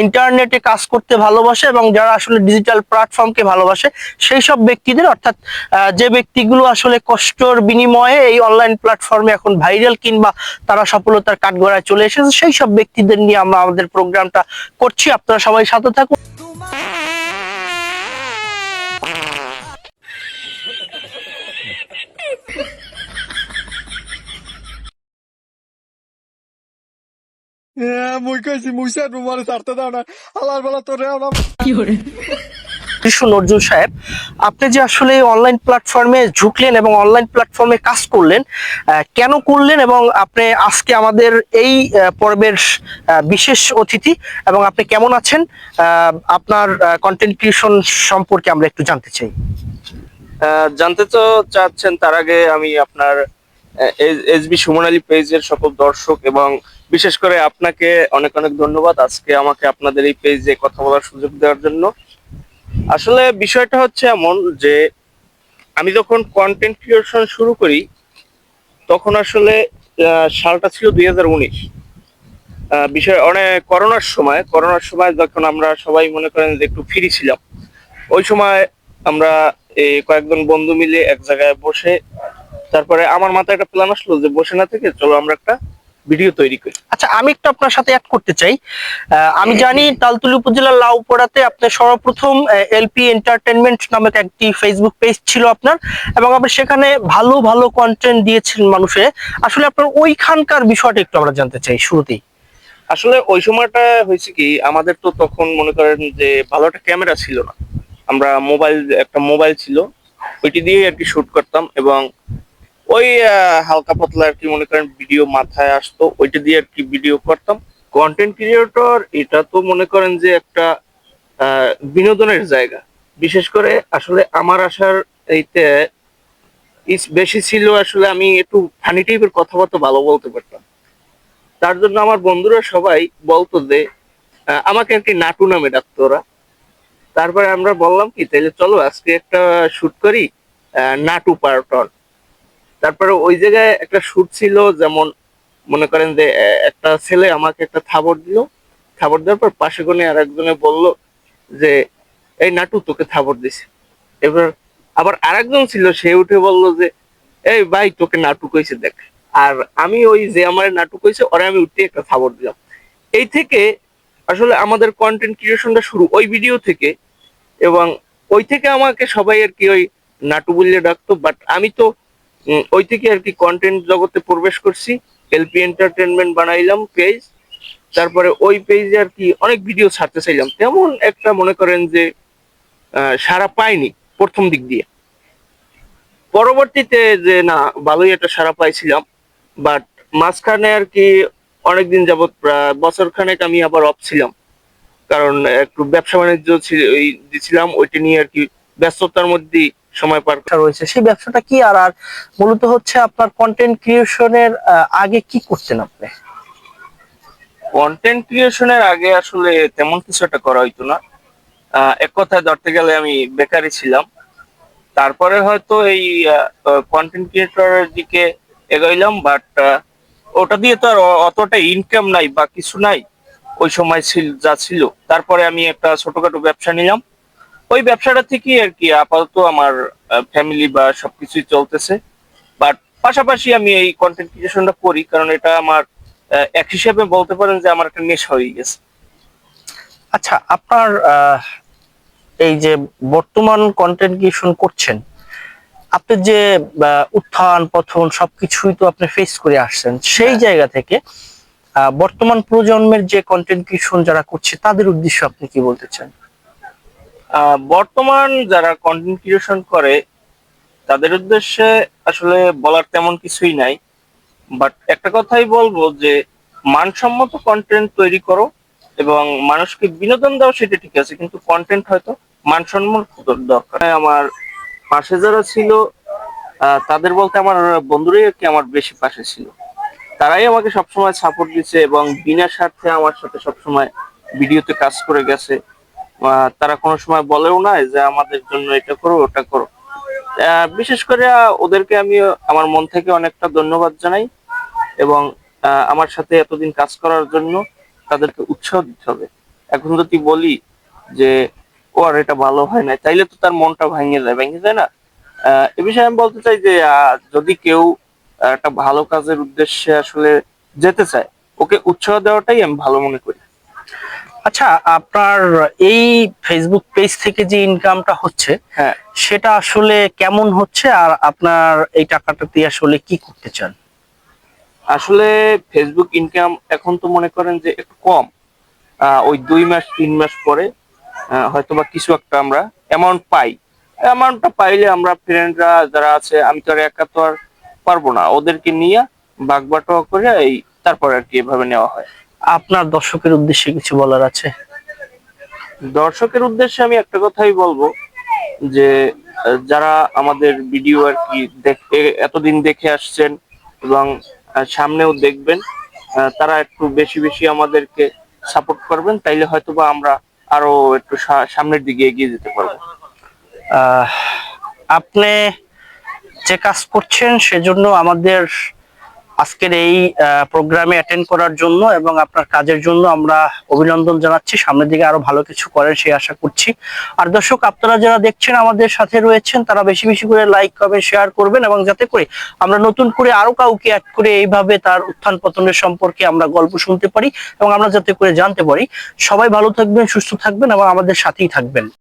ইন্টারনেটে কাজ করতে ভালোবাসে এবং যারা আসলে ডিজিটাল প্ল্যাটফর্মকে ভালোবাসে সেই সব ব্যক্তিদের, অর্থাৎ যে ব্যক্তিগুলো আসলে কষ্টর বিনিময়ে এই অনলাইন প্ল্যাটফর্মে এখন ভাইরাল কিংবা তারা সফলতার কাঠগড়ায় চলে এসেছে, সেই সব ব্যক্তিদের নিয়ে আমরা আমাদের প্রোগ্রামটা করছি। আপনারা সবাই সাথে থাকুন। মুই কইছি মুইসা তোমারে ছাড়তে দাও না, আল্লাহর বেলা তোরে আমরা কৃষ্ণ নজরুল সাহেব, আপনি যে আসলে অনলাইন প্ল্যাটফর্মে ঝুঁকলেন এবং অনলাইন প্ল্যাটফর্মে কাজ করলেন, কেন করলেন এবং আপনি আজকে আমাদের এই পর্বের বিশেষ অতিথি, এবং আপনি কেমন আছেন, আপনার কন্টেন্ট ক্রিয়েশন সম্পর্কে আমরা একটু জানতে চাই। জানতে তো চাচ্ছেন, তার আগে আমি আপনার এসবি সুমন আলী পেজের সকল দর্শক এবং বিশেষ করে আপনাকে অনেক অনেক ধন্যবাদ আজকে আমাকে আপনাদের এই পেজে কথা বলার সুযোগ দেওয়ার জন্য। আসলে বিষয়টা হচ্ছে এমন যে আমি যখন কন্টেন্ট ক্রিয়েশন শুরু করি তখন আসলে সালটা ছিল 2019। বিষয় অনেক করোনার সময় যখন আমরা সবাই মনে করেন যে একটু ফ্রি ছিলাম, ওই সময় আমরা এই কয়েকজন বন্ধু মিলে এক জায়গায় বসে, তারপরে আমার মাথায় একটা প্ল্যান আসলো যে বসে না থেকে চলো আমরা একটা ভিডিও তৈরি করি। আচ্ছা, আমি একটু আপনার সাথে অ্যাড করতে চাই। আমি জানি তালতলী উপজেলার লাউপাড়াতে আপনি সর্বপ্রথম এলপি এন্টারটেনমেন্ট নামক একটি ফেসবুক পেজ ছিল আপনার, এবং আপনি সেখানে ভালো ভালো কন্টেন্ট দিয়েছিলেন মানুষে। আসলে আপনার ওইখানকার বিষয়টা একটু আমরা জানতে চাই শুরুতেই। আসলে ওই সময়টা হয়েছে কি, আমাদের তো তখন মনে করেন যে ভালো একটা ক্যামেরা ছিল না, আমরা একটা মোবাইল ছিল, ওইটি দিয়ে আর কি শুট করতাম এবং ওই হালকা পাতলা আর কি মনে করেন ভিডিও মাথায় আসতো, ওইটা দিয়ে আর কি ভিডিও করতাম। কন্টেন্ট ক্রিয়েটর এটা তো মনে করেন যে একটা বিনোদনের জায়গা। বিশেষ করে আসলে আমার আসার এইতে বেশি ছিল, আসলে আমি একটু ফানি টাইপের কথাবার্তা ভালো বলতে পারতাম। তার জন্য আমার বন্ধুরা সবাই বলতো যে আমাকে আর কি নাটু নামে ডাকতো ওরা। তারপরে আমরা বললাম কি, তাহলে চলো আজকে একটা শুট করি, নাটু পার্ট 1। তারপরে ওই জায়গায় একটা শুট ছিল, যেমন মনে করেন যে একটা ছেলে আমাকে একটা থাবড় দিল, থাবড় দেওয়ার পর পাশে কোণে আর একজনে বলল যে এই নাটু তোকে থাবড় দিছে। এবার আবার আরেকজন ছিল, সে উঠে বলল যে এই ভাই তোকে নাটু কইছে দেখ। আর আমি ওই যে আমার নাটু কইছে ওরা আমি উঠে একটা থাবড় দিলাম। এই থেকে আসলে আমাদের কন্টেন্ট ক্রিয়েশনটা শুরু ওই ভিডিও থেকে, এবং ওই থেকে আমাকে সবাই আর কি ওই নাটু বললে ডাকতো। বাট আমি তো ওই থেকে আর কি কন্টেন্ট জগতে প্রবেশ করছি, এলপি এন্টারটেনমেন্ট বানাইলাম পেজ। তারপরে ওই পেজে আর কি অনেক ভিডিও ছাড়তে চাইলাম, তেমন একটা মনে করেন যে সাড়া পাইনি প্রথম দিক দিয়ে। পরবর্তীতে যে না, ভালোই একটা সাড়া পাইছিলাম। বাট মাঝখানে আর কি অনেকদিন যাবত প্রায় বছর খানেক আমি আবার অফ ছিলাম, কারণ একটু ব্যবসা বাণিজ্য দিছিলাম, ওইটা নিয়ে আর কি ব্যস্ততার মধ্যেই সময় পার। রয়েছে সেই ব্যবসাটা কি, আর আর মূলত হচ্ছে আপনার কন্টেন্ট ক্রিয়েশনের আগে কি করতেন আপনি? কন্টেন্ট ক্রিয়েশনের আগে আসলে তেমন কিছু একটা করা হইতো না। এক কথায় ধরতে গেলে আমি বেকারই ছিলাম। তারপরে হয়তো এই কন্টেন্ট ক্রিয়েটরের দিকে এগোইলাম, বাট ওটা দিয়ে তো আর অতটা ইনকাম নাই বা কিছু নাই ওই সময় যা ছিল। তারপরে আমি একটা ছোটখাটো ব্যবসা নিলাম, ওই ব্যবসাটা থেকেই আর কি আপাতত আমার ফ্যামিলি বা সবকিছুই চলতেছে। বাট পাশাপাশি আমি এই কন্টেন্ট ক্রিয়েশনটা করি, কারণ এটা আমার এক হিসেবে বলতে পারেন যে আমার একটা নেশা হয়ে গেছে। আচ্ছা, আপনার এই যে বর্তমান কন্টেন্ট ক্রিয়েশন করছেন, আপনি যে উত্থান পতন সবকিছুই তো আপনি ফেস করে আসছেন, সেই জায়গা থেকে বর্তমান প্রজন্মের যে কন্টেন্ট ক্রিয়েশন যারা করছে তাদের উদ্দেশ্যে আপনি কি বলতে চান? বর্তমান যারা কন্টেন্ট ক্রিয়েশন করে তাদের উদ্দেশ্যে আসলে বলার তেমন কিছুই নাই। বাট একটা কথাই বলবো যে মানসম্মত কন্টেন্ট তৈরি করো এবং মানুষকে বিনোদন দাও, সেটা ঠিক আছে, কিন্তু কন্টেন্ট হয়তো মানসম্মত দরকার। আমার পাশে যারা ছিল তাদের বলতে আমার বন্ধুরাই আর কি আমার বেশি পাশে ছিল। তারাই আমাকে সবসময় সাপোর্ট দিচ্ছে এবং বিনা স্বার্থে আমার সাথে সবসময় ভিডিওতে কাজ করে গেছে। তারা কোনো সময় বলেও না যে আমাদের জন্য এটা করো ওটা করো। বিশেষ করে ওদেরকে আমি আমার মন থেকে অনেকটা ধন্যবাদ জানাই, এবং আমার সাথে এতদিন কাজ করার জন্য তাদেরকে উৎসাহ দিতে হবে। এখন যদি বলি যে ও আর এটা ভালো হয় না, তাইলে তো তার মনটা ভেঙে যায় না। এ বিষয়ে আমি বলতে চাই যে যদি কেউ একটা ভালো কাজের উদ্দেশ্যে আসলে যেতে চায়, ওকে উৎসাহ দেওয়াটাই আমি ভালো মনে করি। আচ্ছা, আপনার এই ফেসবুক পেজ থেকে যে ইনকামটা হচ্ছে হ্যাঁ, সেটা আসলে কেমন হচ্ছে, আর আপনার এই টাকাটা দিয়ে আসলে কি করতে চান? আসলে ফেসবুক ইনকাম এখন তো মনে করেন যে একটু কম। ওই 2 মাস 3 মাস পরে হয়তোবা কিছু একটা আমরা অ্যামাউন্ট পাই। অ্যামাউন্টটা পাইলে আমরা ফ্রেন্ডরা যারা আছে, আমি তো আর একা তো আর পারবো না, ওদেরকে নিয়ে ভাগ বাটোয়া করে তারপর আর কি এভাবে নেওয়া হয়। আপনার দর্শকের উদ্দেশ্যে কিছু বলার আছে? দর্শকের উদ্দেশ্যে আমি একটা কথাই বলবো যে যারা আমাদের ভিডিও আর কি এতদিন দেখে আসছেন এবং সামনেও দেখবেন, তারা একটু বেশি বেশি আমাদেরকে সাপোর্ট করবেন, তাইলে হয়তোবা আমরা আরো একটু সামনের দিকে এগিয়ে যেতে পারবো। আহ, আপনি যে কাজ করছেন সেজন্য আমাদের আজকের এই প্রোগ্রামে অ্যাটেন্ড করার জন্য এবং আপনার কাজের জন্য আমরা অভিনন্দন জানাচ্ছি। সামনের দিকে আরো ভালো কিছু করেন সেই আশা করছি। আর দর্শক, আপনারা যারা দেখছেন আমাদের সাথে রয়েছেন, তারা বেশি বেশি করে লাইক কমেন্ট শেয়ার করবেন, এবং যাতে করে আমরা নতুন করে আরো কাউকে অ্যাড করে এইভাবে তার উত্থান পতনের সম্পর্কে আমরা গল্প শুনতে পারি এবং আমরা যাতে করে জানতে পারি। সবাই ভালো থাকবেন, সুস্থ থাকবেন এবং আমাদের সাথেই থাকবেন।